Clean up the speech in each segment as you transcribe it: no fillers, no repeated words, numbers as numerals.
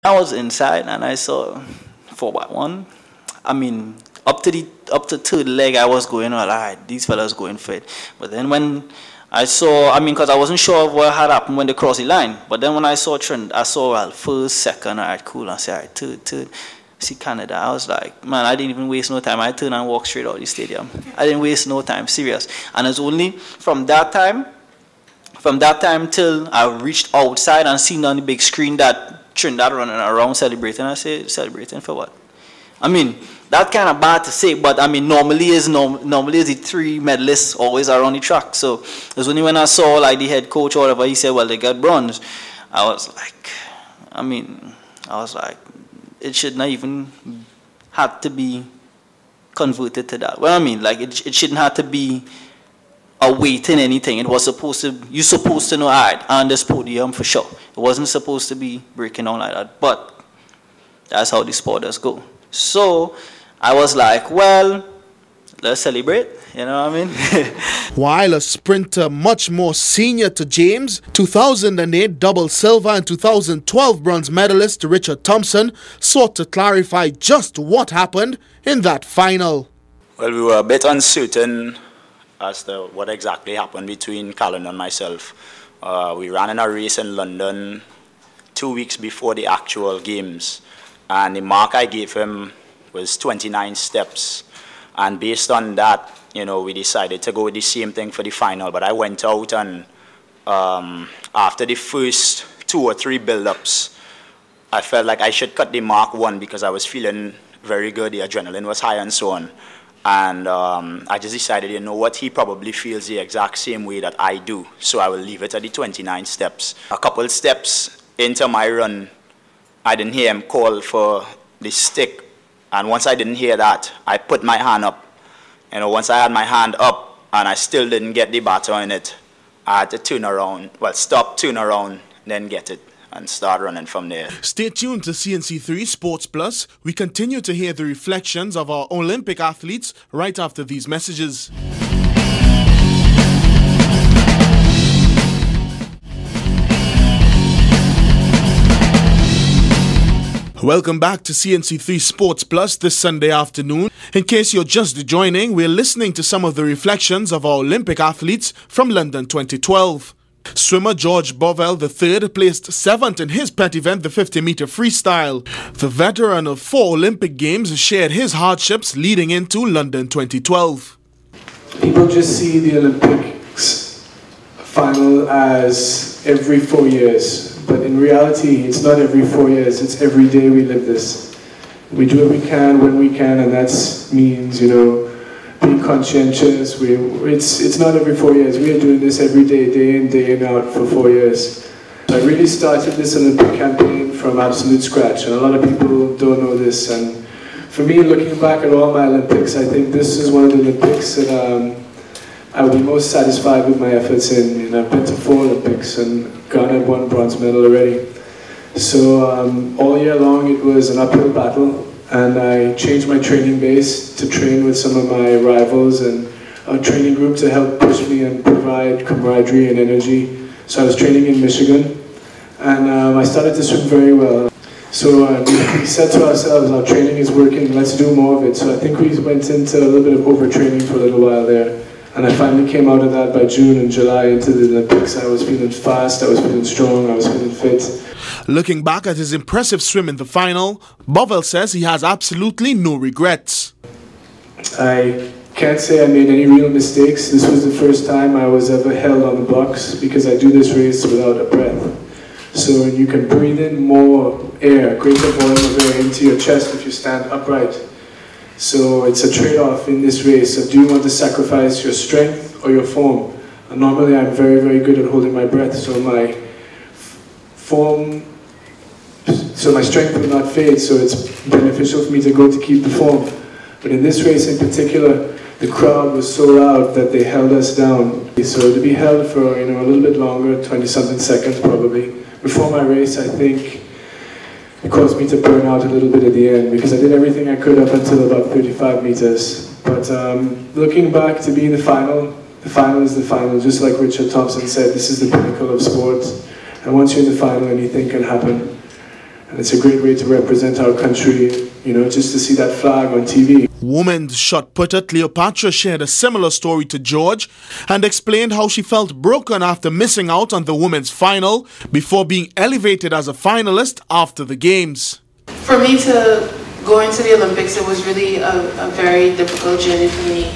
I was inside and I saw 4x1. I mean, up to third leg, I was going, all right, these fellas going for it. But then when I saw, I mean, because I wasn't sure of what had happened when they crossed the line. But then when I saw Trent, I saw, well, first, second, all right, cool. I said, all right, third. See Canada. I was like, man, I didn't even waste no time. I turned and walked straight out of the stadium. I didn't waste no time, serious. And it's only from that time till I reached outside and seen on the big screen that Trinidad running around celebrating. I said, celebrating for what? I mean, that's kind of bad to say, but I mean, normally is the three medalists always around the track. So it was only when I saw like the head coach or whatever, he said, well, they got bronze. I was like, it should not even have to be converted to that. Well, I mean, like it shouldn't have to be a weight in anything. It was supposed to, you're supposed to know, all right, on this podium for sure. It wasn't supposed to be breaking down like that, but that's how the sport does go. So I was like, well, let's celebrate, you know what I mean? While a sprinter much more senior to James, 2008 double silver and 2012 bronze medalist Richard Thompson sought to clarify just what happened in that final. Well, we were a bit uncertain as to what exactly happened between Callan and myself. We ran in a race in London 2 weeks before the actual games, and the mark I gave him was 29 steps. And based on that, you know, we decided to go with the same thing for the final. But I went out and after the first 2 or 3 build-ups, I felt like I should cut the mark 1 because I was feeling very good, the adrenaline was high and so on. And I just decided, you know what, he probably feels the exact same way that I do. So I will leave it at the 29 steps. A couple steps into my run, I didn't hear him call for the stick. And once I didn't hear that, I put my hand up. You know, once I had my hand up and I still didn't get the batter in it, I had to turn around, well, stop, turn around, then get it and start running from there. Stay tuned to CNC3 Sports Plus. We continue to hear the reflections of our Olympic athletes right after these messages. Welcome back to CNC3 Sports Plus this Sunday afternoon. In case you're just joining, we're listening to some of the reflections of our Olympic athletes from London 2012. Swimmer George Bovell III placed 7th in his pet event, the 50-meter freestyle. The veteran of 4 Olympic Games shared his hardships leading into London 2012. People just see the Olympics final as every 4 years. But in reality, it's not every 4 years, it's every day we live this. We do what we can, when we can, and that means, you know, being conscientious. It's not every 4 years. We are doing this every day in, day in out for 4 years. So I really started this Olympic campaign from absolute scratch, and a lot of people don't know this. And for me, looking back at all my Olympics, I think this is one of the Olympics that I would be most satisfied with my efforts in. And I've been to 4 Olympics and garnered 1 bronze medal already. So all year long it was an uphill battle, and I changed my training base to train with some of my rivals and a training group to help push me and provide camaraderie and energy. So I was training in Michigan, and I started to swim very well. So we said to ourselves, our training is working, let's do more of it. So I think we went into a little bit of overtraining for a little while there. And I finally came out of that by June and July into the Olympics. I was feeling fast, I was feeling strong, I was feeling fit. Looking back at his impressive swim in the final, Bovell says he has absolutely no regrets. I can't say I made any real mistakes. This was the first time I was ever held on the blocks because I do this race without a breath. So you can breathe in more air, greater volume of air into your chest if you stand upright. So it's a trade-off in this race of do you want to sacrifice your strength or your form? And normally I'm very, very good at holding my breath, so my strength will not fade, so it's beneficial for me to go to keep the form. But in this race in particular, the crowd was so loud that they held us down. So to be held for a little bit longer, 20-something seconds probably, before my race, I think it caused me to burn out a little bit at the end because I did everything I could up until about 35 meters. But looking back to be in the final is the final. Just like Richard Thompson said, this is the pinnacle of sport. And once you're in the final, anything can happen. And it's a great way to represent our country, you know, just to see that flag on TV. Women's shot putter Cleopatra shared a similar story to George and explained how she felt broken after missing out on the women's final before being elevated as a finalist after the games. For me to go into the Olympics, it was really a very difficult journey for me.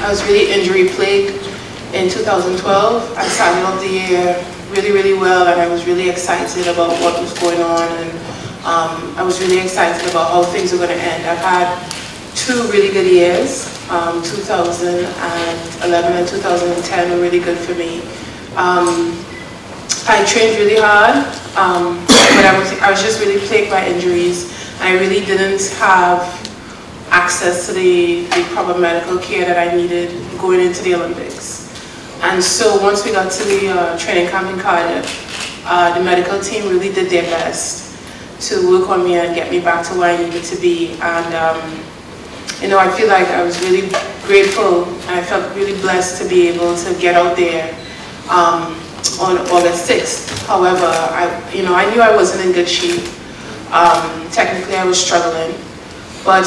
I was really injury plagued in 2012. I started off the year really well, and I was really excited about what was going on, and I was really excited about how things were going to end. I've had 2 really good years. 2011 and 2010 were really good for me. I trained really hard, but I was just really plagued by injuries. I really didn't have access to the proper medical care that I needed going into the Olympics. And so once we got to the training camp in Cardiff, the medical team really did their best to work on me and get me back to where I needed to be. And you know, I feel like I was really grateful, and I felt really blessed to be able to get out there on August 6th. However, I knew I wasn't in good shape. Technically, I was struggling. But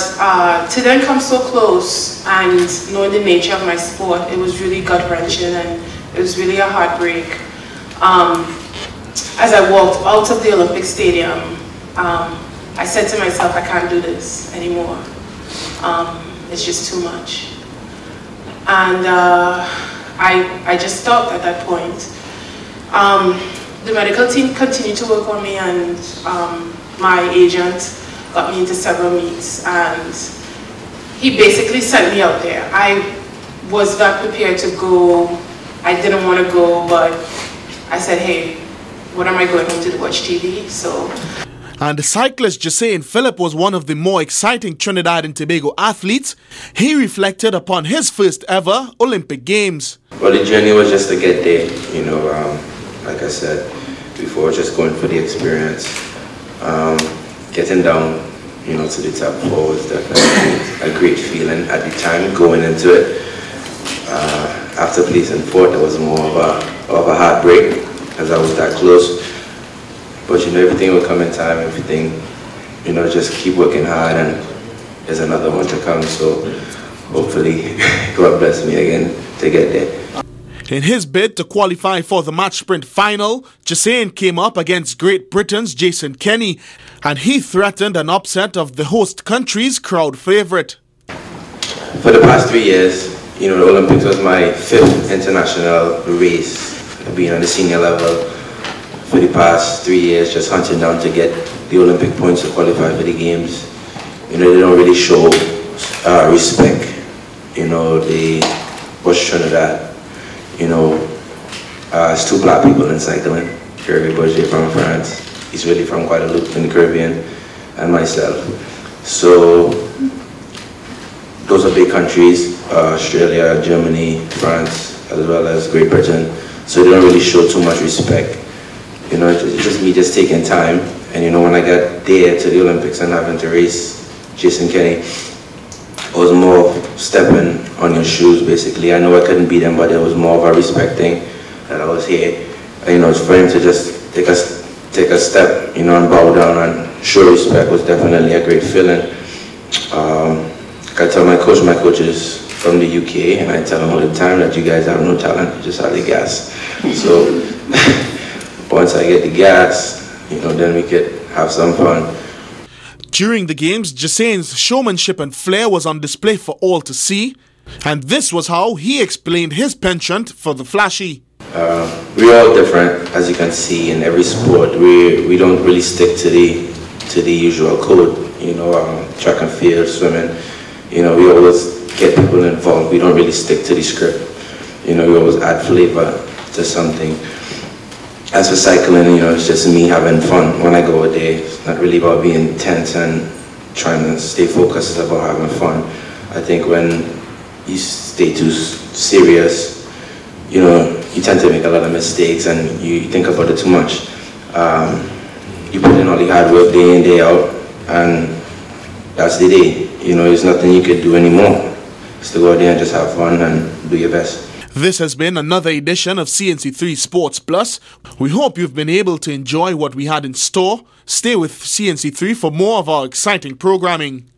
to then come so close and knowing the nature of my sport, it was really gut-wrenching, and it was really a heartbreak. As I walked out of the Olympic Stadium, I said to myself, I can't do this anymore. It's just too much. And I just stopped at that point. The medical team continued to work on me, and my agent got me into several meets, and he basically sent me out there. I was not prepared to go. I didn't want to go, but I said, hey, what am I going home to do, watch TV? So. And the cyclist Jacene Phillip was one of the more exciting Trinidad and Tobago athletes. He reflected upon his first ever Olympic Games. Well, the journey was just to get there, you know, like I said before, just going for the experience. Getting down, you know, to the top 4 was definitely a great feeling at the time going into it. After placing 4th, it was more of a heartbreak, as I was that close. But you know, everything will come in time, everything, you know, just keep working hard, and there's another one to come. So hopefully God bless me again to get there. In his bid to qualify for the match sprint final, Jacene came up against Great Britain's Jason Kenny, and he threatened an upset of the host country's crowd favourite. For the past 3 years, you know, the Olympics was my 5th international race, being on the senior level. For the past 3 years, just hunting down to get the Olympic points to qualify for the games. You know, they don't really show respect. You know, they West Trinidad. You know, it's 2 black people in cycling. Kirby Budget from France. He's really from Guadeloupe in the Caribbean, and myself. So those are big countries: Australia, Germany, France, as well as Great Britain. So they don't really show too much respect. You know, it's just me just taking time. And you know, when I got there to the Olympics and having to race Jason Kenny, it was more stepping on your shoes, basically. I know I couldn't beat him, but it was more of a respect thing that I was here. And, you know, for him to just take a step, you know, and bow down and show respect was definitely a great feeling. I tell my coach is from the UK, and I tell him all the time that you guys have no talent, you just have the gas. So once I get the gas, you know, then we could have some fun. During the games, Jacene's showmanship and flair was on display for all to see, and this was how he explained his penchant for the flashy. We're all different, as you can see in every sport. We don't really stick to the usual code. You know, track and field, swimming. You know, we always get people involved. We don't really stick to the script. You know, we always add flavor to something. As for cycling, you know, it's just me having fun when I go out there. It's not really about being tense and trying to stay focused. It's about having fun. I think when you stay too serious, you know, you tend to make a lot of mistakes and you think about it too much. You put in all the hard work day in, day out, and that's the day. You know, there's nothing you could do anymore. It's to go out there and just have fun and do your best. This has been another edition of CNC3 Sports Plus. We hope you've been able to enjoy what we had in store. Stay with CNC3 for more of our exciting programming.